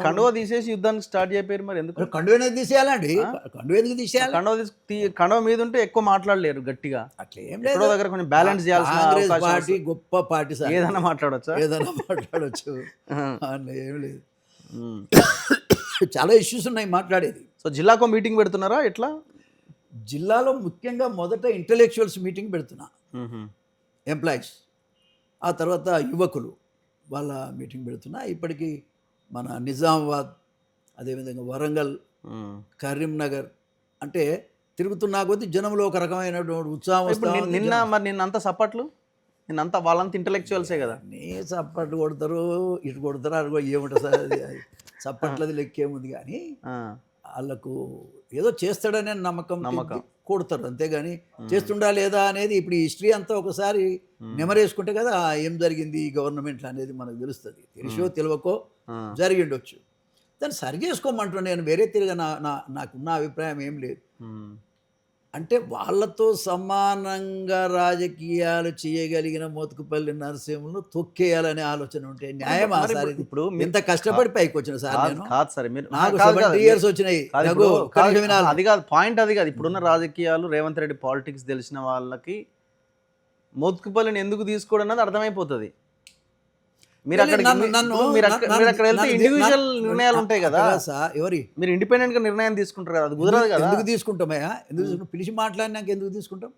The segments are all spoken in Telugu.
కండువా తీసేసి యుద్ధానికి స్టార్ట్ చేయలేరు మరి ఎందుకు? కండువ ఎందుకు తీసేయాలండి? కండువ ఎందుకు తీసేయాలి? కండువా మీద ఉంటే ఎక్కువ మాట్లాడలేరు గట్టిగా. అట్లా ఏం ఎక్కడో లేదు. దగ్గర కొంచెం బ్యాలెన్స్ చేయాల్సిన కాంగ్రెస్ అవకాశం పార్టీ వస్తుంది. గొప్ప పార్టీ సార్, ఏదైనా మాట్లాడొచ్చా? ఏదైనా మాట్లాడవచ్చు. అందులో ఏం లేదు. చాలా ఇష్యూస్ ఉన్నాయి మాట్లాడేది. సో జిల్లాకో మీటింగ్ పెడుతున్నారా ఎట్లా? జిల్లాలో ముఖ్యంగా మొదట ఇంటలెక్చువల్స్ మీటింగ్ పెడుతున్నా, ఎంప్లాయీస్. ఆ తర్వాత యువకులు వాళ్ళ మీటింగ్ పెడుతున్నా. ఇప్పటికీ మన నిజామాబాద్, అదేవిధంగా వరంగల్, కరీంనగర్ అంటే తిరుగుతున్నా కొద్దీ జనంలో ఒక రకమైనటువంటి ఉత్సాహం వస్తుంది. నిన్నంతా సప్పట్లు, నిన్నంతా వాళ్ళంతా ఇంటలెక్చువల్సే కదా. నీ సప్పట్లు కొడతారు, ఇటు కొడతారు, అటు ఏముంటుంది సార్, అది సప్పట్లది లెక్కేముంది. కానీ వాళ్ళకు ఏదో చేస్తాడనే నమ్మకం కొడతారు, అంతేగాని చేస్తుండా లేదా అనేది ఇప్పుడు ఈ హిస్టరీ అంతా ఒకసారి నెమరేసుకుంటే కదా ఏం జరిగింది ఈ గవర్నమెంట్లో అనేది మనకు తెలుస్తుంది. తెలిసో తెలియకో జరిగిండొచ్చు, దాన్ని సరి చేసుకోమంటున్నాను. నేను వేరే తిరిగా నాకున్న అభిప్రాయం ఏం లేదు. అంటే వాళ్ళతో సమానంగా రాజకీయాలు చేయగలిగిన మోతుకుపల్లి నరసింహను తొక్కేయాలనే ఆలోచన ఉంటే న్యాయమా సార్? ఇప్పుడు ఇంత కష్టపడి పైకి వచ్చిన సార్ నేను, నాకు 70 years వచ్చినాయి. అది కాదు పాయింట్, అది కాదు. ఇప్పుడున్న రాజకీయాలు, రేవంత్ రెడ్డి పాలిటిక్స్ తెలిసిన వాళ్ళకి మోతుకుపల్లిని ఎందుకు తీసుకోవడం అన్నది అర్థమైపోతుంది. మీరు అక్కడ వెళ్తే ఇండివిజువల్ నిర్ణయాలు ఉంటాయి కదా సార్. మీరు ఇండిపెండెంట్ గా నిర్ణయం తీసుకుంటారు కదా, అది కుదరదు కదా. ఎందుకు తీసుకుంటామయ్యా? ఎందుకు పిలిచి మాట్లాడినాక ఎందుకు తీసుకుంటాం?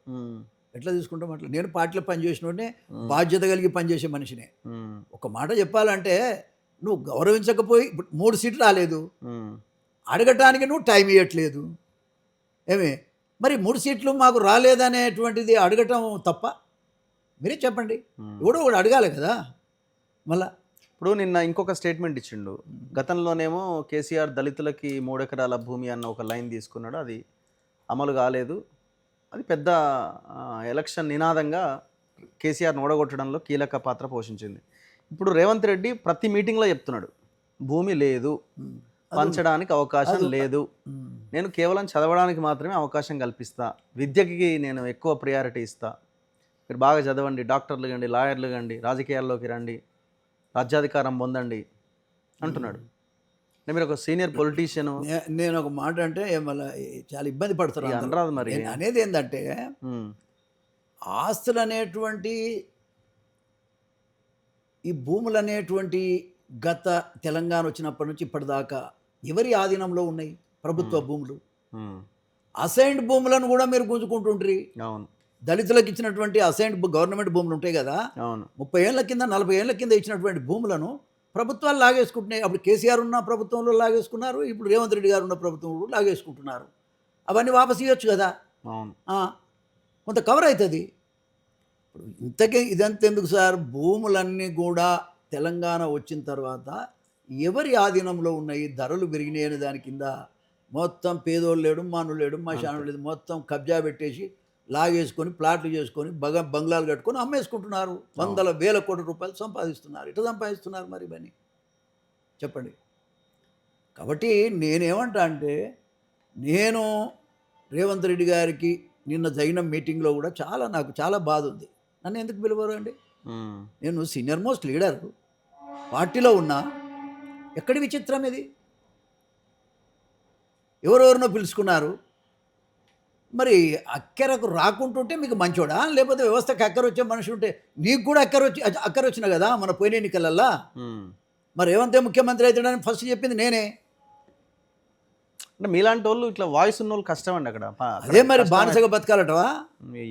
ఎట్లా తీసుకుంటాం? అట్లా నేను పార్టీలో పనిచేసినోడే, బాధ్యత కలిగి పనిచేసే మనిషినే. ఒక మాట చెప్పాలంటే, నువ్వు గౌరవించకపోయి ఇప్పుడు 3 సీట్లు రాలేదు, అడగటానికి నువ్వు టైం ఇవ్వట్లేదు. ఏమి మరి 3 సీట్లు మాకు రాలేదనేటువంటిది అడగటం తప్ప? మీరే చెప్పండి. ఎవడో ఒకడు అడగాలి కదా. మళ్ళా ఇప్పుడు నిన్న ఇంకొక స్టేట్మెంట్ ఇచ్చిండు. గతంలోనేమో కేసీఆర్ దళితులకి 3 ఎకరాల భూమి అన్న ఒక లైన్ తీసుకున్నాడు, అది అమలు కాలేదు. అది పెద్ద ఎలక్షన్ నినాదంగా కేసీఆర్ని ఓడగొట్టడంలో కీలక పాత్ర పోషించింది. ఇప్పుడు రేవంత్ రెడ్డి ప్రతి మీటింగ్లో చెప్తున్నాడు, భూమి లేదు, పంచడానికి అవకాశం లేదు, నేను కేవలం చదవడానికి మాత్రమే అవకాశం కల్పిస్తా, విద్యకి నేను ఎక్కువ ప్రియారిటీ ఇస్తా, మీరు బాగా చదవండి, డాక్టర్లు కండి, లాయర్లు కండి, రాజకీయాల్లోకి రండి, రాజ్యాధికారం పొందండి అంటున్నాడు. మీరు ఒక సీనియర్ పొలిటీషియన్. నేను ఒక మాట అంటే మళ్ళీ చాలా ఇబ్బంది పడుతున్నారు అనరాదు. మరి అనేది ఏంటంటే, ఆస్తులు అనేటువంటి, ఈ భూములు అనేటువంటి గత తెలంగాణ వచ్చినప్పటి నుంచి ఇప్పటిదాకా ఎవరి ఆధీనంలో ఉన్నాయి? ప్రభుత్వ భూములు. అసైన్డ్ భూములను కూడా మీరు గుంజుకుంటుండ్రి. అవును, దళితులకు ఇచ్చినటువంటి అసైన్డ్ గవర్నమెంట్ భూములు ఉంటాయి కదా, 30 ఏళ్ల కింద 40 ఏళ్ల కింద ఇచ్చినటువంటి భూములను ప్రభుత్వాలు లాగేసుకుంటున్నాయి. అప్పుడు కేసీఆర్ ఉన్న ప్రభుత్వంలో లాగేసుకున్నారు, ఇప్పుడు రేవంత్ రెడ్డి గారు ఉన్న ప్రభుత్వంలో లాగేసుకుంటున్నారు. అవన్నీ వాపసు ఇవ్వచ్చు కదా, కొంత కవర్ అవుతుంది. ఇప్పుడు ఇంతకే ఇదంతా ఎందుకు సార్? భూములన్నీ కూడా తెలంగాణ వచ్చిన తర్వాత ఎవరి ఆధీనంలో ఉన్నాయి, ధరలు పెరిగినాయి అనే దాని కింద మొత్తం పేదోళ్ళు లేడు, మానులు లేడు, మశానులు లేదు, మొత్తం కబ్జా పెట్టేసి లాగేసుకొని ప్లాట్లు చేసుకొని బంగ్లాలు కట్టుకొని అమ్మేసుకుంటున్నారు. 100,000 కోట్ల రూపాయలు సంపాదిస్తున్నారు. ఎట్లా సంపాదిస్తున్నారు మరి ఇవన్నీ చెప్పండి? కాబట్టి నేనేమంటా అంటే, నేను రేవంత్ రెడ్డి గారికి నిన్న జరిగిన మీటింగ్లో కూడా నాకు చాలా బాధ ఉంది. నన్ను ఎందుకు పిలవరు అండి? నేను సీనియర్ మోస్ట్ లీడర్, పార్టీలో ఉన్నా. ఎక్కడి విచిత్రం ఇది? ఎవరెవరినో పిలుచుకున్నారు. మరి అక్కరకు రాకుంటుంటే మీకు మంచోడా, లేకపోతే వ్యవస్థకు అక్కర వచ్చే మనిషి ఉంటే నీకు కూడా అక్కర వచ్చిన కదా మన పోయిన ఎన్నికలల్లా. మరి రేవంత్ ముఖ్యమంత్రి అవుతాడని ఫస్ట్ చెప్పింది నేనే. అంటే మీలాంటి వాళ్ళు ఇట్లా వాయిస్ ఉన్న వాళ్ళు కష్టం అండి అక్కడ. అదే మరి బానిసగా బతకాలటవా?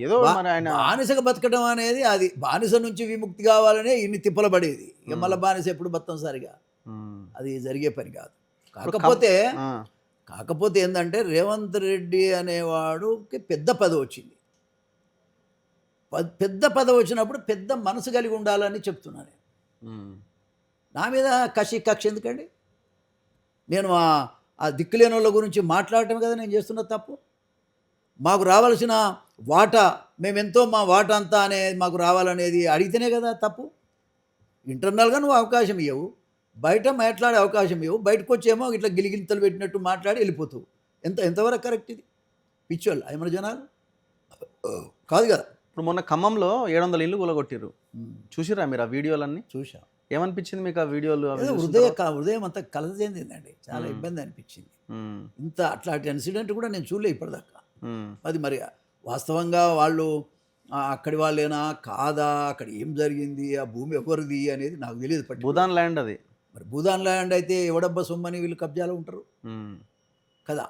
ఏదో ఆయన బానిసగా బతకడం అనేది, అది బానిస నుంచి విముక్తి కావాలనే ఇన్ని తిప్పలు పడేది. ఇక మళ్ళీ బానిస ఎప్పుడు బతాం సరిగా, అది జరిగే పని కాదు. కాకపోతే ఏంటంటే, రేవంత్ రెడ్డి అనేవాడుకి పెద్ద పదవి వచ్చింది. పెద్ద పదవి వచ్చినప్పుడు పెద్ద మనసు కలిగి ఉండాలని చెప్తున్నాను నేను. నా మీద కక్ష ఎందుకండి? నేను ఆ దిక్కులేని వాళ్ళ గురించి మాట్లాడటం కదా నేను చేస్తున్న తప్పు. మాకు రావాల్సిన వాటా, మేమెంతో మా వాటా అంతా అనేది మాకు రావాలనేది అడిగితేనే కదా తప్పు. ఇంటర్నల్గా నువ్వు అవకాశం ఇవ్వవు, బయట మాట్లాడే అవకాశం ఇవ్వు, బయటకు వచ్చేమో ఇట్లా గిలిగింతలు పెట్టినట్టు మాట్లాడి వెళ్ళిపోతావు. ఎంతవరకు కరెక్ట్ ఇది? పిచ్చోళ్ళు ఏమన్నా జనాలు కాదు కదా. ఇప్పుడు మొన్న ఖమ్మంలో 700 ఇళ్ళు కూలగొట్టిర్రు, చూసిరా మీరు ఆ వీడియోలన్నీ? చూసా. ఏమనిపించింది మీకు ఆ వీడియోలు అవి ఏదో చూసిన తర్వాత? హృదయం అంతా కలత చెందిందండి. చాలా ఇబ్బంది అనిపించింది. ఉమ్, ఇంత అట్లాంటి ఇన్సిడెంట్ కూడా నేను చూడలే ఇప్పటిదాకా. ఉమ్, అది మరి వాస్తవంగా వాళ్ళు అక్కడి వాళ్ళేనా కాదా, అక్కడ ఏం జరిగింది, ఆ భూమి ఎవరిది అనేది నాకు తెలియదు పట్టి. భూదాన్ ల్యాండ్ అది. మరి భూదాన్ ల్యాండ్ అయితే ఎవడబ్బా సొమ్మని వీళ్ళు కబ్జాలో ఉంటారు ఉమ్, కదా.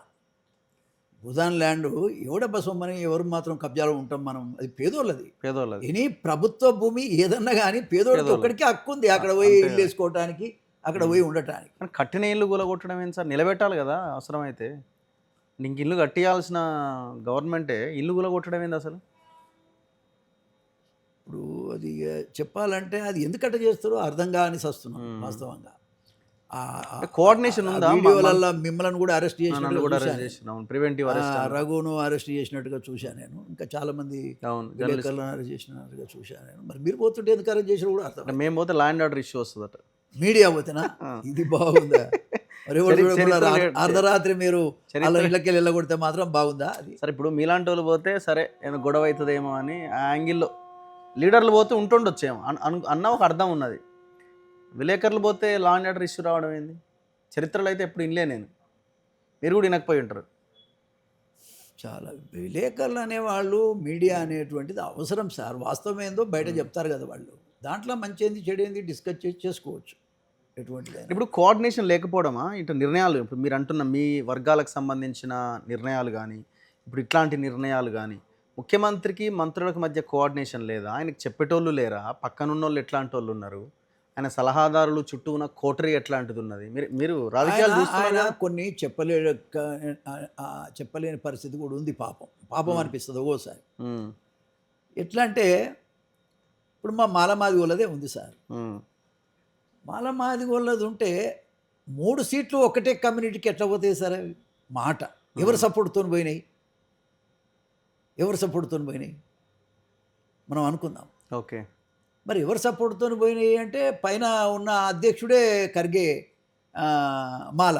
భూదాన్ ల్యాండ్ ఎవడబ్బా సొమ్మని ఎవరు మాత్రం కబ్జాలో ఉంటాం మనం, అది పేదోళ్ళది. పేదోళ్ళది. ఎనీ ప్రభుత్వ భూమి ఏదన్నా కానీ పేదోళ్ళకి పేదోళ్ళది. ఒక్కడికి హక్కు ఉంది అక్కడ పోయి అంతే ఇల్లు కదా. వేసుకోవటానికి, అక్కడ పోయి ఉండటానికి. కానీ కట్టిన ఇల్లు కూలగొట్టడం ఏంటి సార్? నిలబెట్టాలి కదా అవసరమైతే. నీకు ఇల్లు కట్టియాల్సిన గవర్నమెంటే ఇల్లు కూలగొట్టడం ఏంది అసలు? ఇప్పుడు అది చెప్పాలంటే అది ఎందుకట్ట చేస్తారో అర్థం కాని వస్తున్నాం వాస్తవంగా. కోఆర్డినేషన్ ఉందా? వీడియోలలో మిమ్మల్ని కూడా అరెస్ట్ నన్ను కూడా అరెస్ట్ చేసినట్టు చేసిన, అవును, ప్రివెంటివ్ అరెస్ట్. రఘును అరెస్ట్ చేసినట్టుగా చూశాను నేను. ఇంకా చాలా మంది అవును, విలేకరులను అరెస్ట్ చేసినట్టుగా చూశాను నేను. మరి మీరు పోతుంటే ఎందుకు అరెస్ట్ చేసినా కూడా అర్థం. అంటే మేము పోతే ల్యాండ్ ఆర్డర్ ఇష్యూ వస్తుందట. మీడియా పోతేనా ఇది బాగుందా? మరి ఎవరు చూడకుండా అర్ధరాత్రి మీరు అలా ఇళ్ళకి వెళ్ళగొడితే మాత్రం బాగుందా అది? సరే, ఇప్పుడు మీలాంటి వాళ్ళు పోతే సరే ఏమైనా గొడవ అవుతుందేమో అని ఆ యాంగిల్లో లీడర్లు పోతే ఉంటుండొచ్చేమో అన్న ఒక అర్థం ఉన్నది. విలేకరులు పోతే లా అండ్ ఆర్డర్ ఇష్యూ రావడం ఏంది? చరిత్రలో అయితే ఎప్పుడు ఇనలే నేను. మీరు కూడా వినకపోయి ఉంటారు. చాలా విలేకరులు అనేవాళ్ళు, మీడియా అనేటువంటిది అవసరం సార్. వాస్తవం ఏందో బయట చెప్తారు కదా వాళ్ళు. దాంట్లో మంచి ఏంది చెడు ఏంది డిస్కస్ చేసుకోవచ్చు ఎటువంటిది. ఇప్పుడు కోఆర్డినేషన్ లేకపోవడమా ఇటు నిర్ణయాలు? ఇప్పుడు మీరు అంటున్న మీ వర్గాలకు సంబంధించిన నిర్ణయాలు కానీ, ఇప్పుడు ఇట్లాంటి నిర్ణయాలు కానీ, ముఖ్యమంత్రికి మంత్రులకు మధ్య కోఆర్డినేషన్ లేదా? ఆయనకు చెప్పేటోళ్ళు లేరా? పక్కనున్న వాళ్ళు ఎట్లాంటి వాళ్ళు ఉన్నారు? ఆయన సలహాదారులు చుట్టూ ఉన్న కోటరీ ఎట్లాంటిది ఉన్నది? మీరు రాజకీయాలు చూస్తున్నారు కదా. కొన్ని చెప్పలేని పరిస్థితి కూడా ఉంది. పాపం అనిపిస్తుంది ఒక్కోసారి. ఎట్లా అంటే ఇప్పుడు మా మాలమాది వాళ్ళదే ఉంది సార్. మాలమాది వాళ్ళది ఉంటే 3 సీట్లు ఒకటే కమ్యూనిటీకి ఎట్లా పోతాయి సార్? అవి మాట ఎవరు సపోర్ట్తో పోయినాయి? ఎవరు సపోర్ట్తో పోయినాయి మనం అనుకుందాం. ఓకే, మరి ఎవరు సపోర్ట్తో పోయినాయి అంటే పైన ఉన్న అధ్యక్షుడే ఖర్గే మాల.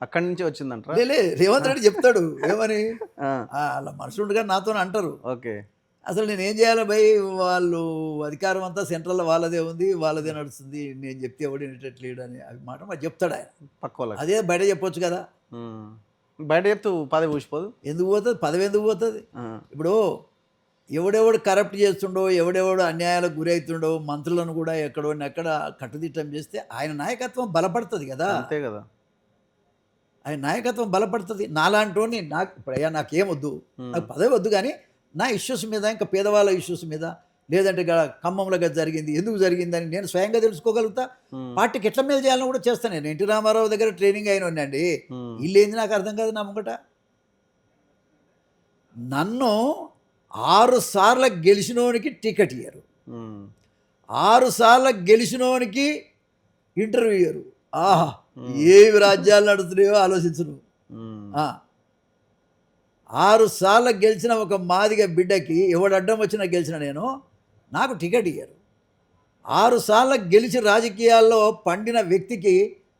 అక్కడి నుంచి వచ్చిందంటారా? లే రేవంత్ రెడ్డి చెప్తాడు ఏమని, అలా మనుషులుగా నాతో అంటారు. ఓకే, అసలు నేను ఏం చేయాలి భయ్, వాళ్ళు అధికారం అంతా సెంట్రల్లో వాళ్ళదే ఉంది, వాళ్ళదే నడుస్తుంది, నేను చెప్తే ఎవడు వినేటట్లేడు అని అవి మాట మరి చెప్తాడు ఆయన. పక్క వాళ్ళకి అదే బయట చెప్పొచ్చు కదా. బయట చెప్తూ పదవి ఊసిపోదు. ఎందుకు పోతుంది? పదవి ఎందుకు పోతుంది? ఇప్పుడు ఎవడెవడు కరప్ట్ చేస్తుండో, ఎవడెవడు అన్యాయాలకు గురవుతుండో, మంత్రులను కూడా ఎక్కడ కట్టుదిట్టం చేస్తే ఆయన నాయకత్వం బలపడుతుంది కదా. అంతే కదా, ఆయన నాయకత్వం బలపడుతుంది. నాలాంటి నాకేమొద్దు, నాకు పదవి వద్దు, కానీ నా ఇష్యూస్ మీద, ఇంకా పేదవాళ్ళ ఇష్యూస్ మీద, లేదంటే ఖమ్మంలో జరిగింది ఎందుకు జరిగిందని నేను స్వయంగా తెలుసుకోగలుగుతా. పార్టీకి ఎట్లా మేలు చేయాలని కూడా చేస్తాను. నేను ఎన్టీ రామారావు దగ్గర ట్రైనింగ్ అయినండి. వీళ్ళు ఏంది నాకు అర్థం కాదు. నా ముంగట నన్ను 6 సార్లు గెలిచినోనికి టికెట్ ఇయ్యరు, 6 సార్లు గెలిచినోనికి ఇంటర్వ్యూ ఇయ్యరు. ఆహా, ఏవి రాజ్యాలు నడుస్తున్నాయో ఆలోచించను. 6 సార్లు గెలిచిన ఒక మాదిగ బిడ్డకి ఎవడు అడ్డం వచ్చినా గెలిచిన నేను, నాకు టికెట్ ఇయ్యరు. 6 సార్లు గెలిచి రాజకీయాల్లో పండిన వ్యక్తికి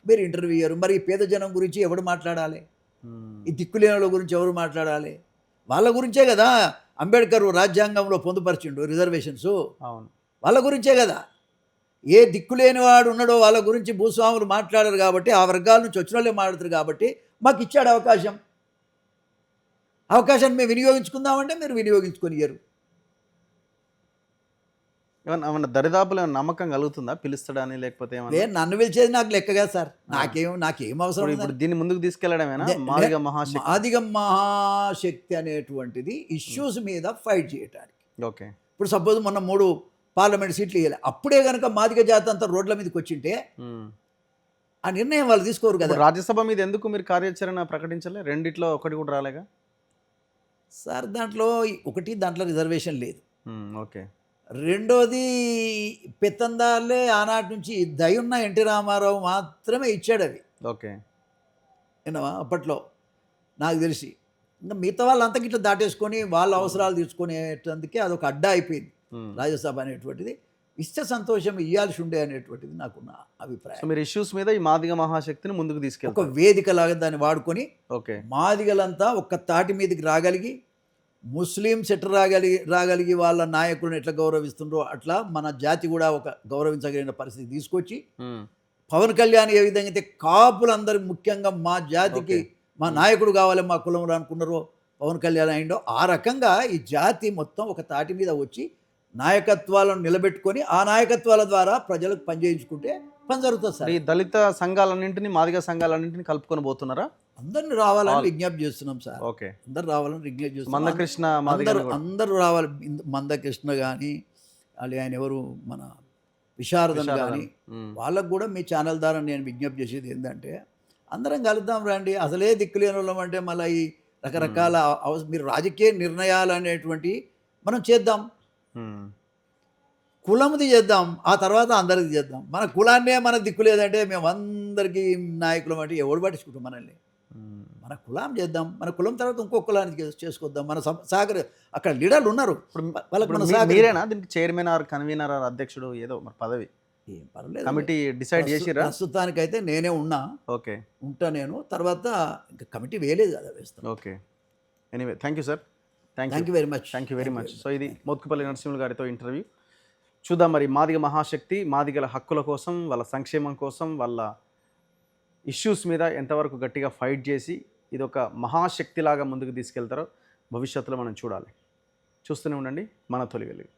మీరు ఇంటర్వ్యూ ఇయ్యరు. మరి ఈ పేద జనం గురించి ఎవడు మాట్లాడాలి? ఈ దిక్కులేని వాళ్ళ గురించి ఎవరు మాట్లాడాలి? వాళ్ళ గురించే కదా అంబేద్కర్ రాజ్యాంగంలో పొందుపరిచిండు రిజర్వేషన్స్. అవును, వాళ్ళ గురించే కదా. ఏ దిక్కులేని వాడు ఉన్నాడో వాళ్ళ గురించి భూస్వాములు మాట్లాడారు కాబట్టి, ఆ వర్గాల నుంచి వచ్చిన వాళ్ళే మాట్లాడతారు కాబట్టి మాకు ఇచ్చాడు అవకాశాన్ని మేము వినియోగించుకుందామంటే మీరు వినియోగించుకొని ఇయ్యరు. ఏమన్నా దరిదాపులు ఏమన్నా నమ్మకం కలుగుతుందా పిలుస్తాడని? లేకపోతే నన్ను పిలిచేది నాకు లెక్క కదా సార్. నాకేం అవసరం? ఇప్పుడు దీన్ని ముందుకు తీసుకెళ్లడమేనా మాదిగ మహాశక్తి? మాదిగ మహాశక్తి అనేటువంటిది ఇష్యూస్ మీద ఫైట్ చేయడానికి. ఓకే, ఇప్పుడు సపోజ్ మొన్న 3 పార్లమెంట్ సీట్లు ఇవ్వాలి, అప్పుడే కనుక మాదిగ జాతి అంతా రోడ్ల మీదకి వచ్చింటే ఆ నిర్ణయం వాళ్ళు తీసుకోరు కదా. రాజ్యసభ మీద ఎందుకు మీరు కార్యాచరణ ప్రకటించలే? రెండిట్లో ఒకటి కూడా రాలేగా సార్? దాంట్లో రిజర్వేషన్ లేదు. ఓకే, రెండోది పెత్తందారులే ఆనాటి నుంచి దయున్న ఎన్టీ రామారావు మాత్రమే ఇచ్చాడు అవి. ఓకే, విన్నావా? అప్పట్లో నాకు తెలిసి ఇంకా మిగతా వాళ్ళు అంతకి ఇట్లా దాటేసుకొని వాళ్ళ అవసరాలు తీర్చుకునేటందుకే అదొక అడ్డా అయిపోయింది రాజ్యసభ అనేటువంటిది. ఇష్ట సంతోషం ఇవ్వాల్సి ఉండే అనేటువంటిది నాకున్న అభిప్రాయం. మీరు ఇష్యూస్ మీద ఈ మాదిగ మహాశక్తిని ముందుకు తీసుకెళ్ళి ఒక వేదికలాగా దాన్ని వాడుకొని ఓకే మాదిగలంతా ఒక్క తాటి మీదకి రాగలిగి ముస్లింస్ ఎట్లా రాగలిగి వాళ్ళ నాయకులను ఎట్లా గౌరవిస్తుండ్రో అట్లా మన జాతి కూడా ఒక గౌరవించగలిగిన పరిస్థితి తీసుకొచ్చి, ఉమ్, పవన్ కళ్యాణ్ ఏ విధంగా అయితే కాపులందరూ ముఖ్యంగా మా జాతికి మా నాయకుడు కావాలి మా కులంలో అనుకున్నారో పవన్ కళ్యాణ్ అయిండో, ఆ రకంగా ఈ జాతి మొత్తం ఒక తాటి మీద వచ్చి నాయకత్వాలను నిలబెట్టుకొని ఆ నాయకత్వాల ద్వారా ప్రజలకు పనిచేయించుకుంటే పని జరుగుతుంది సార్. ఈ దళిత సంఘాలన్నింటినీ మాదిగ సంఘాలన్నింటినీ కలుపుకొని పోతున్నారా? అందరిని రావాలని విజ్ఞప్తి చేస్తున్నాం సార్. ఓకే. అందరు రావాలని విజ్ఞప్తి చేస్తున్నాం. మందకృష్ణ మాదిగ అందరూ రావాలి. మందకృష్ణ కానీ ఆయన ఎవరు మన విశారదన్ కానీ వాళ్ళకు కూడా మీ ఛానల్ ద్వారా నేను విజ్ఞప్తి చేసేది ఏంటంటే, అందరం కలుద్దాం రండి. అసలే దిక్కులేని వాళ్ళం అంటే మళ్ళీ ఈ రకరకాల మీరు రాజకీయ నిర్ణయాలు అనేటువంటి మనం చేద్దాం, కులంది చేద్దాం, ఆ తర్వాత అందరిది చేద్దాం. మన కులాన్నే మన దిక్కు లేదంటే మేము అందరికీ నాయకులం అంటే ఎవడు పట్టించుకుంటాం మనల్ని? మన కులం చేద్దాం, మన కులం తర్వాత ఇంకో కులానికి చేసుకొద్దాం. మన సహకర అక్కడ లీడర్లు ఉన్నారు, వాళ్ళకి మన మీరేనా దీనికి చైర్మన్ ఆర్ కన్వీనర్ ఆర్ అధ్యక్షుడు ఏదో మరి పదవి? ఏం పర్లేదు, కమిటీ డిసైడ్ చేసిరా? ప్రస్తుతానికైతే నేనే ఉన్నా. ఓకే, ఉంటా నేను. తర్వాత ఇంకా కమిటీ వేయలేదు కదా, వేస్తాం. Okay. Anyway, thank you sir. Thank you very much. Thank you very much. So ఇది మోత్కుపల్లి నరసింహులు గారితో ఇంటర్వ్యూ. చూద్దాం మరి మాదిగ మహాశక్తి మాదిగల హక్కుల కోసం, వాళ్ళ సంక్షేమం కోసం, వాళ్ళ ఇష్యూస్ మీద ఎంతవరకు గట్టిగా ఫైట్ చేసి ఇదొక మహాశక్తిలాగా ముందుకు తీసుకెళ్తారో భవిష్యత్తులో మనం చూడాలి. చూస్తూనే ఉండండి మన తొలి వెలుగు.